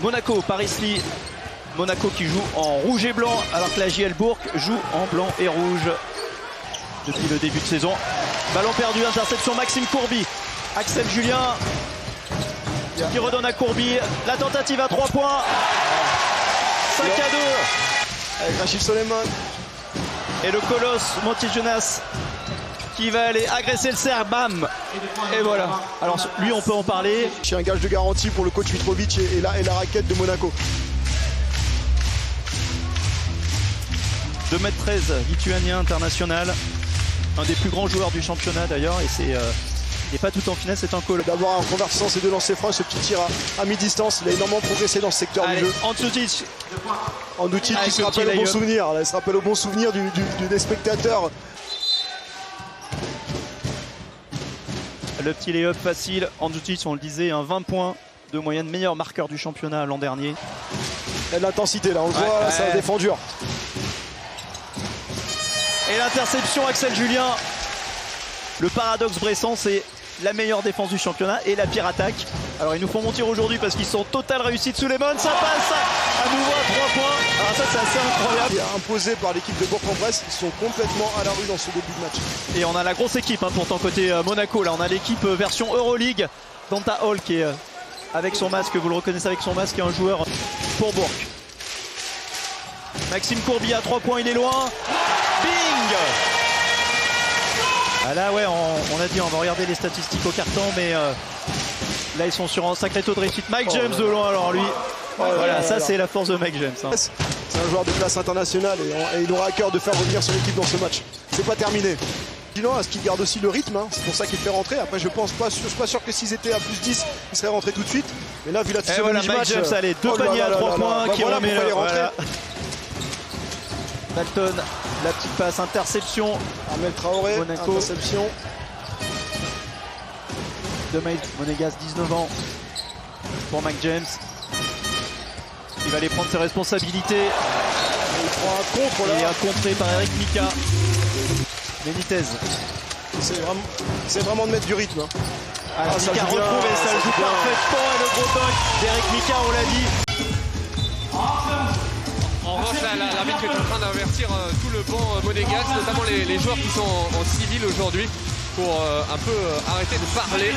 Monaco, Paris Lee. Monaco qui joue en rouge et blanc alors que la JL Bourg joue en blanc et rouge depuis le début de saison. Ballon perdu, interception Maxime Courby. Axel Julien qui redonne à Courby. La tentative à 3 points. 5 à 2. Avec Rachid Soleiman. Et le colosse Monty Jonas qui va aller agresser le cerf. Bam. Et voilà. Alors lui on peut en parler. C'est un gage de garantie pour le coach Mitrovic et la raquette de Monaco. 2m13, lituanien international. Un des plus grands joueurs du championnat d'ailleurs. Et c'est... il n'est pas tout en finesse, c'est un call. D'avoir en convertissant ces deux lancers francs, ce petit tir à mi-distance, il a énormément progressé dans ce secteur du jeu. Andžutic. Andžutic qui se rappelle au bon souvenir. Là, il se rappelle au bon souvenir des spectateurs. Le petit lay-up facile. Andžutic, on le disait, un 20 points de moyenne, meilleur marqueur du championnat l'an dernier. Il y a de l'intensité là, on le voit, là, ça défend dur. Et l'interception Axel Julien. Le paradoxe Bressan, c'est la meilleure défense du championnat et la pire attaque. Alors ils nous font mentir aujourd'hui parce qu'ils sont en totale réussite sous les bonnes. Ça passe à nouveau à 3 points. Alors ça c'est assez incroyable. Imposé par l'équipe de Bourg-en-Bresse, ils sont complètement à la rue dans ce début de match. Et on a la grosse équipe pourtant côté Monaco. Là on a l'équipe version Euroleague. Donta Hall qui est avec son masque, vous le reconnaissez avec son masque, un joueur pour Bourg. Maxime Courby à 3 points, il est loin. Bing! Ah là ouais, on a dit on va regarder les statistiques au carton, mais là ils sont sur un sacré taux de réussite. Mike James de loin, alors lui, voilà, ça c'est la force de Mike James. C'est un joueur de classe internationale et il aura à cœur de faire revenir son équipe dans ce match. C'est pas terminé. Sinon, à ce qu'il garde aussi le rythme, c'est pour ça qu'il fait rentrer. Après, je suis pas sûr que s'ils étaient à plus 10, ils seraient rentrés tout de suite. Mais là, vu la physionomie du match, Mike James, allez, 2 paniers à 3 points qui remet les rentrées. Dalton, la petite passe, interception. Ahmed Traoré, Monaco. Interception. De Monégas, 19 ans pour Mike James. Il va aller prendre ses responsabilités. Il prend un contre là. Il est contré par Eric Mika. Benitez. C'est vraiment de mettre du rythme. Alors Mika retrouve et ça joue parfaitement. Et le gros dunk d'Eric Mika, on l'a dit. En revanche, l'arbitre est en train d'avertir tout le banc monégasque, notamment les joueurs qui sont en civil aujourd'hui, pour un peu arrêter de parler.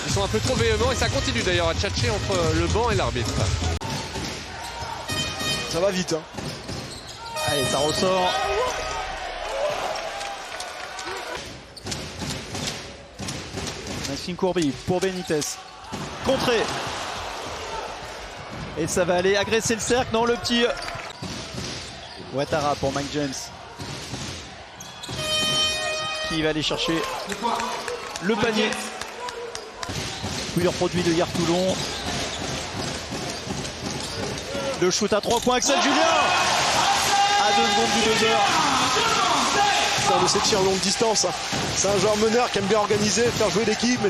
Ils sont un peu trop véhéments et ça continue d'ailleurs à tchatcher entre le banc et l'arbitre. Ça va vite. Allez, ça ressort. Maxime Courby pour Benitez. Contré. Et ça va aller agresser le cercle. Non, le petit... Ouattara pour Mike James. Qui va aller chercher le panier. Plusieurs produits de Gare Toulon. Le shoot à 3 points, Axel Julien. À 2 secondes du buzzer. C'est un de ses tirs longue distance. C'est un joueur meneur qui aime bien organiser, faire jouer l'équipe.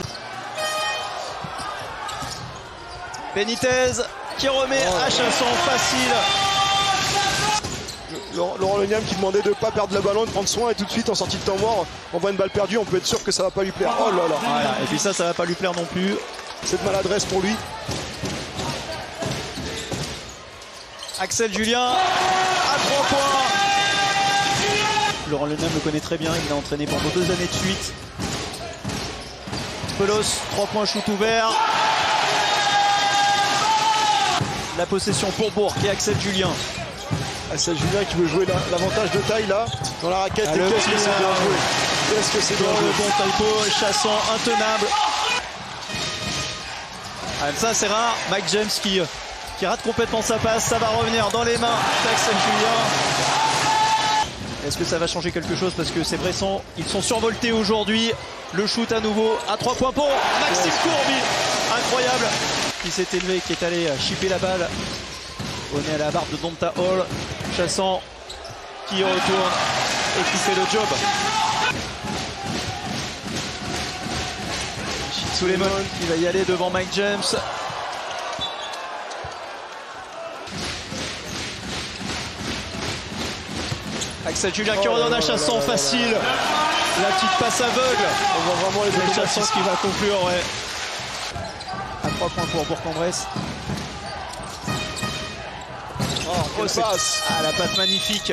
Benitez qui remet à Chasson facile. Laurent Leniam qui demandait de ne pas perdre le ballon, de prendre soin, et tout de suite en sortie de temps mort, on voit une balle perdue, on peut être sûr que ça va pas lui plaire. Oh là là. Voilà. Et puis ça va pas lui plaire non plus. Cette maladresse pour lui. Axel Julien à 3 points. Laurent Leniam le connaît très bien, il l'a entraîné pendant 2 années de suite. Pelos, 3 points, shoot ouvert. La possession pour Bourg et Axel Julien. Axel Julien qui veut jouer l'avantage de taille là, dans la raquette. Et qu'est-ce que c'est bien joué. Qu'est-ce que c'est bien joué. Le bon typo, Chasson, intenable. Ah, ça c'est rare. Mike James qui rate complètement sa passe. Ça va revenir dans les mains d'Axel Julien. Est-ce que ça va changer quelque chose? Parce que c'est Bressan, ils sont survoltés aujourd'hui. Le shoot à nouveau à 3 points pour Maxime Courby. Incroyable. Qui s'est élevé, qui est allé chipper la balle au nez à la barre de Donta Hall. Chasson qui retourne et qui fait le job. Suleiman qui va y aller devant Mike James. Axel Julien qui redonne à Chasson, facile. La petite passe aveugle. On voit vraiment les Chasson qui va conclure, ouais. À 3 points pour Bourg-en-Bresse. quelle passe. Ah, la passe magnifique.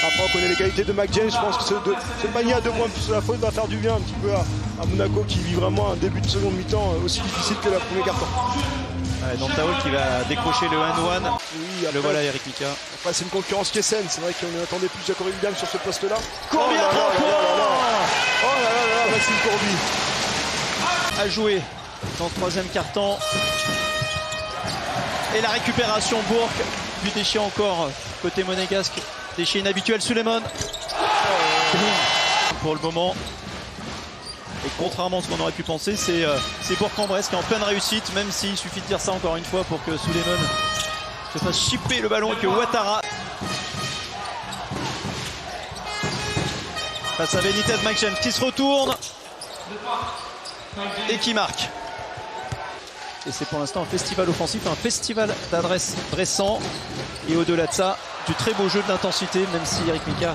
Après, on connaît les qualités de Mike James. Je pense que ce panier à 2 points plus la faute va faire du bien un petit peu à Monaco qui vit vraiment un début de seconde mi-temps aussi difficile que la première quart-temps. Dantao qui va décrocher le 1-1. Oui, Le voilà, Eric Mika. Après, c'est une concurrence qui est saine. C'est vrai qu'on attendait plus Jacob Williams sur ce poste-là. Courbier à 3 points. Oh là là là, Maxime Courbier. À jouer dans le troisième quart-temps. Et la récupération Bourg. Du déchet encore côté monégasque. Déchet inhabituel, Suleiman. Pour le moment. Et contrairement à ce qu'on aurait pu penser, c'est Bourg-en-Bresse qui est en pleine réussite, même s'il suffit de dire ça encore une fois pour que Suleiman se fasse chipper le ballon et que Ouattara face à Benitez, Mike James qui se retourne et qui marque. Et c'est pour l'instant un festival offensif, un festival d'adresse dressant. Et au-delà de ça, du très beau jeu de l'intensité, même si Eric Mika...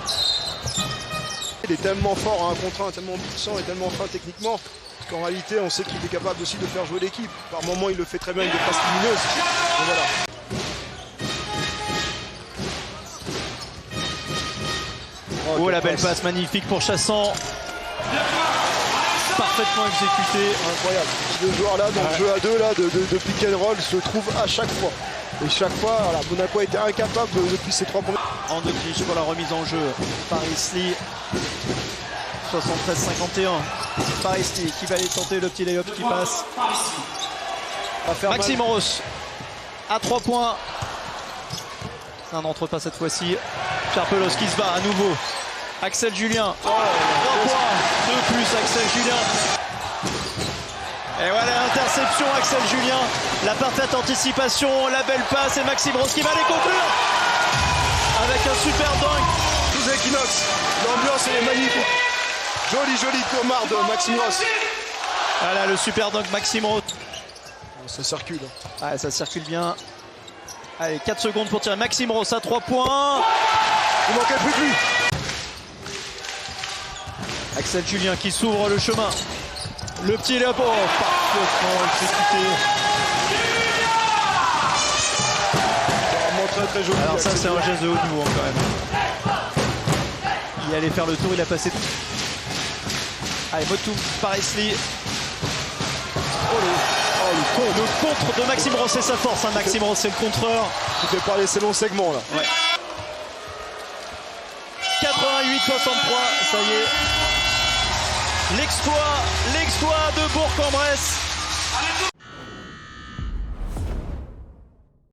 Il est tellement fort à 1 contre 1, tellement puissant et tellement fin techniquement qu'en réalité, on sait qu'il est capable aussi de faire jouer l'équipe. Par moments, il le fait très bien avec des passes lumineuses. Donc voilà. Oh, la belle passe magnifique pour Chassant. Parfaitement exécuté. Incroyable. Ces deux joueurs-là, dans le jeu à 2 là, de pick and roll, se trouvent à chaque fois. Et chaque fois, voilà, Monaco a été incapable depuis ces 3 premiers. Andoklich pour la remise en jeu. Paris-Lee. 73-51. Paris-Lee qui va aller tenter le petit lay-up qui passe. Maxime Ross à 3 points. Un entre-pas cette fois-ci. Pierre Pelos qui se bat à nouveau. Axel Julien. 3 points de plus, Axel Julien. Et voilà l'interception, Axel Julien. La parfaite anticipation, la belle passe et Maxime Ross qui va les conclure. Avec un super dunk. Sous Equinox, l'ambiance est magnifique. Joli tourmard de Maxime Ross. Voilà le super dunk Maxime Ross. Ça circule. Ah, ça circule bien. Allez, 4 secondes pour tirer. Maxime Ross à 3 points. Il manquait plus que lui. Axel Julien qui s'ouvre le chemin. Le petit layup, parfaitement exécuté. Vraiment très joli. Alors ça c'est un geste de haut niveau quand même. Il allait faire le tour, il a passé. Allez, Motum, Paris-Lee. Le contre de Maxime Ross, c'est sa force, hein. Maxime Ross c'est le contreur. Tu fais parler ces longs segments là. Ouais. 88-63, ça y est. L'exploit de Bourg-en-Bresse.